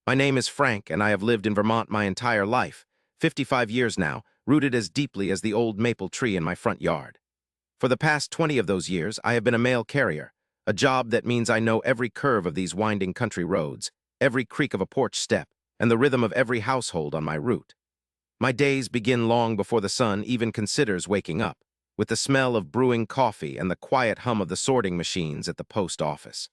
My name is Frank, and I have lived in Vermont my entire life, 55 years now, rooted as deeply as the old maple tree in my front yard. For the past 20 of those years, I have been a mail carrier, a job that means I know every curve of these winding country roads, every creak of a porch step, and the rhythm of every household on my route. My days begin long before the sun even considers waking up, with the smell of brewing coffee and the quiet hum of the sorting machines at the post office.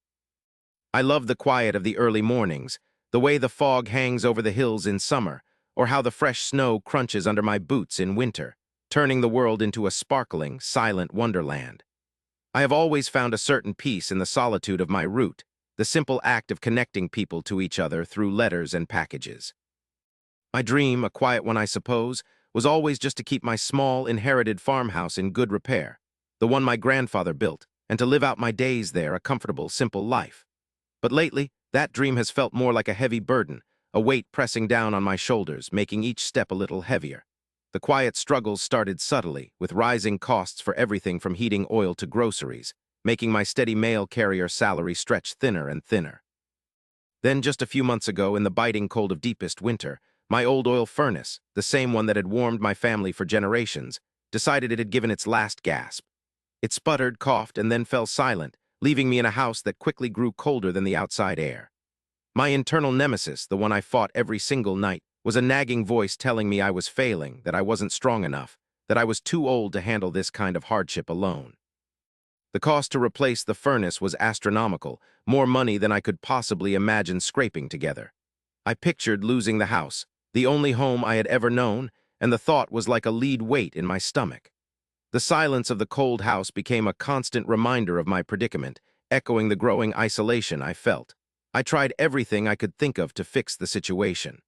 I love the quiet of the early mornings, the way the fog hangs over the hills in summer, or how the fresh snow crunches under my boots in winter, turning the world into a sparkling, silent wonderland. I have always found a certain peace in the solitude of my route, the simple act of connecting people to each other through letters and packages. My dream, a quiet one I suppose, was always just to keep my small, inherited farmhouse in good repair, the one my grandfather built, and to live out my days there a comfortable, simple life. But lately, that dream has felt more like a heavy burden, a weight pressing down on my shoulders, making each step a little heavier. The quiet struggles started subtly, with rising costs for everything from heating oil to groceries, making my steady mail carrier salary stretch thinner and thinner. Then, just a few months ago, in the biting cold of deepest winter, my old oil furnace, the same one that had warmed my family for generations, decided it had given its last gasp. It sputtered, coughed, and then fell silent, leaving me in a house that quickly grew colder than the outside air. My internal nemesis, the one I fought every single night, was a nagging voice telling me I was failing, that I wasn't strong enough, that I was too old to handle this kind of hardship alone. The cost to replace the furnace was astronomical, more money than I could possibly imagine scraping together. I pictured losing the house, the only home I had ever known, and the thought was like a lead weight in my stomach. The silence of the cold house became a constant reminder of my predicament, echoing the growing isolation I felt. I tried everything I could think of to fix the situation.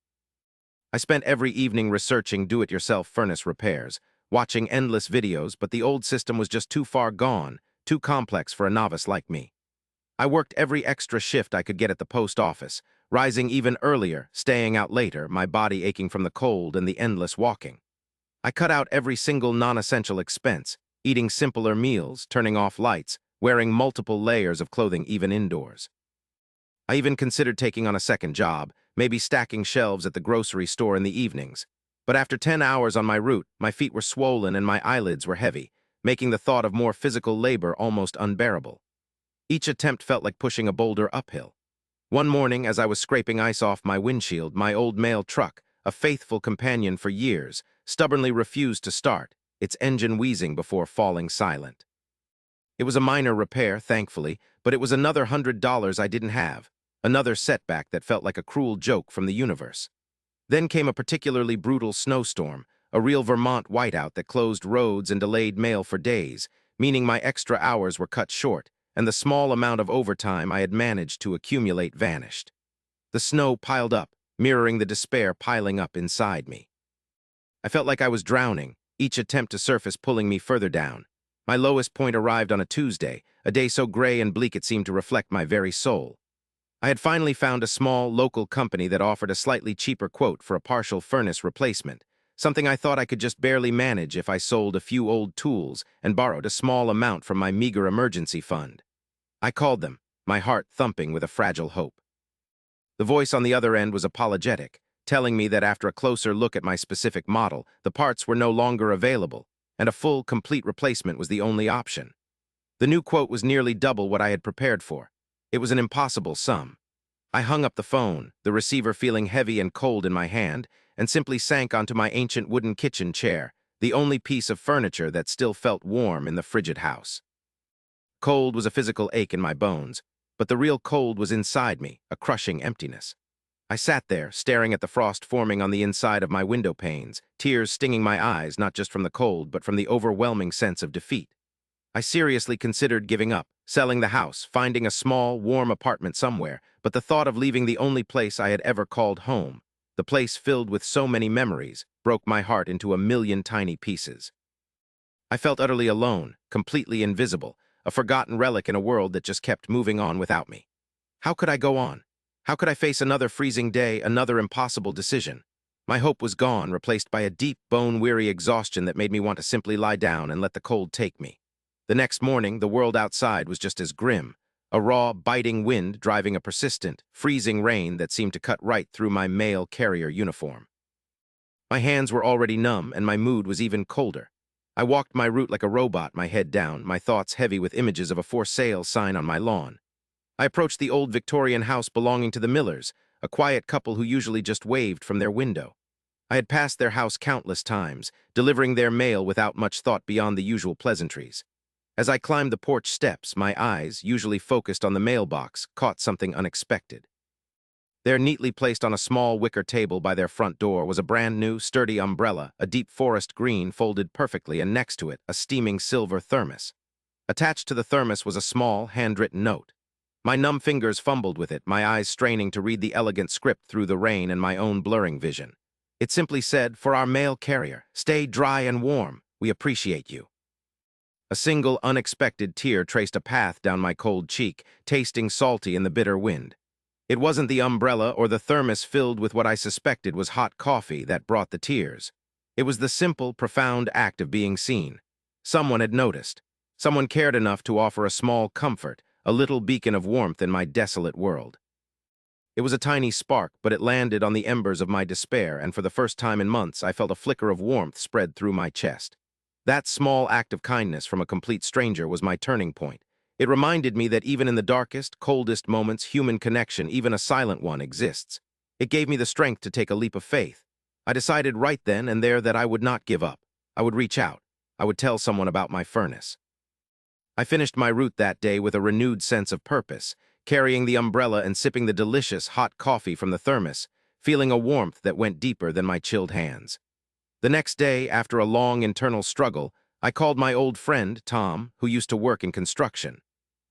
I spent every evening researching do-it-yourself furnace repairs, watching endless videos, but the old system was just too far gone, too complex for a novice like me. I worked every extra shift I could get at the post office, rising even earlier, staying out later, my body aching from the cold and the endless walking. I cut out every single non-essential expense, eating simpler meals, turning off lights, wearing multiple layers of clothing even indoors. I even considered taking on a second job, maybe stacking shelves at the grocery store in the evenings. But after 10 hours on my route, my feet were swollen and my eyelids were heavy, making the thought of more physical labor almost unbearable. Each attempt felt like pushing a boulder uphill. One morning, as I was scraping ice off my windshield, my old mail truck, a faithful companion for years, stubbornly refused to start, its engine wheezing before falling silent. It was a minor repair, thankfully, but it was another $100 I didn't have, another setback that felt like a cruel joke from the universe. Then came a particularly brutal snowstorm, a real Vermont whiteout that closed roads and delayed mail for days, meaning my extra hours were cut short, and the small amount of overtime I had managed to accumulate vanished. The snow piled up, mirroring the despair piling up inside me. I felt like I was drowning, each attempt to surface pulling me further down. My lowest point arrived on a Tuesday, a day so gray and bleak it seemed to reflect my very soul. I had finally found a small, local company that offered a slightly cheaper quote for a partial furnace replacement, something I thought I could just barely manage if I sold a few old tools and borrowed a small amount from my meager emergency fund. I called them, my heart thumping with a fragile hope. The voice on the other end was apologetic, telling me that after a closer look at my specific model, the parts were no longer available, and a full, complete replacement was the only option. The new quote was nearly double what I had prepared for. It was an impossible sum. I hung up the phone, the receiver feeling heavy and cold in my hand, and simply sank onto my ancient wooden kitchen chair, the only piece of furniture that still felt warm in the frigid house. Cold was a physical ache in my bones, but the real cold was inside me, a crushing emptiness. I sat there, staring at the frost forming on the inside of my window panes, tears stinging my eyes not just from the cold but from the overwhelming sense of defeat. I seriously considered giving up, selling the house, finding a small, warm apartment somewhere, but the thought of leaving the only place I had ever called home, the place filled with so many memories, broke my heart into a million tiny pieces. I felt utterly alone, completely invisible, a forgotten relic in a world that just kept moving on without me. How could I go on? How could I face another freezing day, another impossible decision? My hope was gone, replaced by a deep, bone-weary exhaustion that made me want to simply lie down and let the cold take me. The next morning, the world outside was just as grim, a raw, biting wind driving a persistent, freezing rain that seemed to cut right through my mail carrier uniform. My hands were already numb, and my mood was even colder. I walked my route like a robot, my head down, my thoughts heavy with images of a for sale sign on my lawn. I approached the old Victorian house belonging to the Millers, a quiet couple who usually just waved from their window. I had passed their house countless times, delivering their mail without much thought beyond the usual pleasantries. As I climbed the porch steps, my eyes, usually focused on the mailbox, caught something unexpected. There, neatly placed on a small wicker table by their front door, was a brand-new, sturdy umbrella, a deep forest green folded perfectly, and next to it, a steaming silver thermos. Attached to the thermos was a small, handwritten note. My numb fingers fumbled with it, my eyes straining to read the elegant script through the rain and my own blurring vision. It simply said, "For our mail carrier, stay dry and warm. We appreciate you." A single, unexpected tear traced a path down my cold cheek, tasting salty in the bitter wind. It wasn't the umbrella or the thermos filled with what I suspected was hot coffee that brought the tears. It was the simple, profound act of being seen. Someone had noticed. Someone cared enough to offer a small comfort, a little beacon of warmth in my desolate world. It was a tiny spark, but it landed on the embers of my despair, and for the first time in months I felt a flicker of warmth spread through my chest. That small act of kindness from a complete stranger was my turning point. It reminded me that even in the darkest, coldest moments, human connection, even a silent one, exists. It gave me the strength to take a leap of faith. I decided right then and there that I would not give up. I would reach out. I would tell someone about my furnace. I finished my route that day with a renewed sense of purpose, carrying the umbrella and sipping the delicious hot coffee from the thermos, feeling a warmth that went deeper than my chilled hands. The next day, after a long internal struggle, I called my old friend, Tom, who used to work in construction.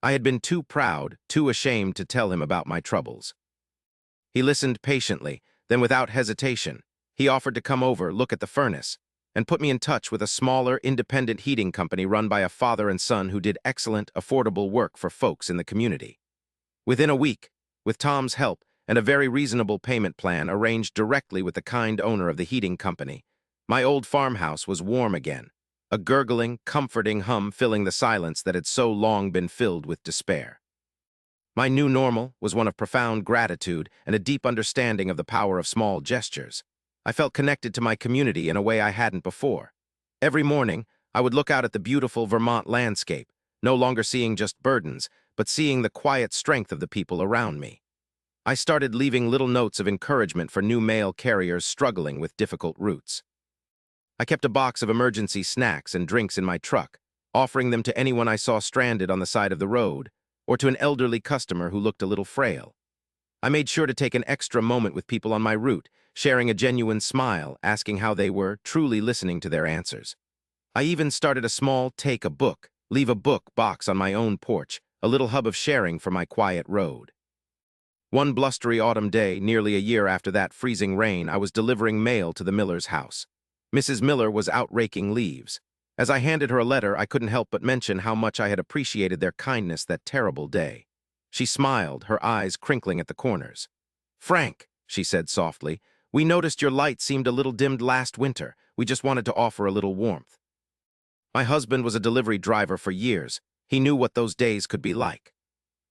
I had been too proud, too ashamed to tell him about my troubles. He listened patiently, then without hesitation, he offered to come over, look at the furnace, and put me in touch with a smaller, independent heating company run by a father and son who did excellent, affordable work for folks in the community. Within a week, with Tom's help and a very reasonable payment plan arranged directly with the kind owner of the heating company, my old farmhouse was warm again, a gurgling, comforting hum filling the silence that had so long been filled with despair. My new normal was one of profound gratitude and a deep understanding of the power of small gestures. I felt connected to my community in a way I hadn't before. Every morning, I would look out at the beautiful Vermont landscape, no longer seeing just burdens, but seeing the quiet strength of the people around me. I started leaving little notes of encouragement for new mail carriers struggling with difficult routes. I kept a box of emergency snacks and drinks in my truck, offering them to anyone I saw stranded on the side of the road, or to an elderly customer who looked a little frail. I made sure to take an extra moment with people on my route, sharing a genuine smile, asking how they were, truly listening to their answers. I even started a small take a book, leave a book box on my own porch, a little hub of sharing for my quiet road. One blustery autumn day, nearly a year after that freezing rain, I was delivering mail to the Miller's house. Mrs. Miller was out raking leaves. As I handed her a letter, I couldn't help but mention how much I had appreciated their kindness that terrible day. She smiled, her eyes crinkling at the corners. "Frank," she said softly, "we noticed your light seemed a little dimmed last winter. We just wanted to offer a little warmth." My husband was a delivery driver for years. He knew what those days could be like.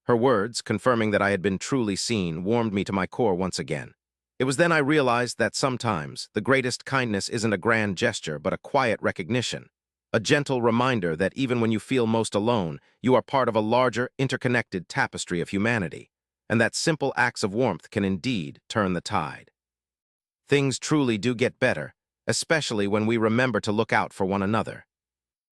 Her words, confirming that I had been truly seen, warmed me to my core once again. It was then I realized that sometimes the greatest kindness isn't a grand gesture, but a quiet recognition. A gentle reminder that even when you feel most alone, you are part of a larger, interconnected tapestry of humanity, and that simple acts of warmth can indeed turn the tide. Things truly do get better, especially when we remember to look out for one another.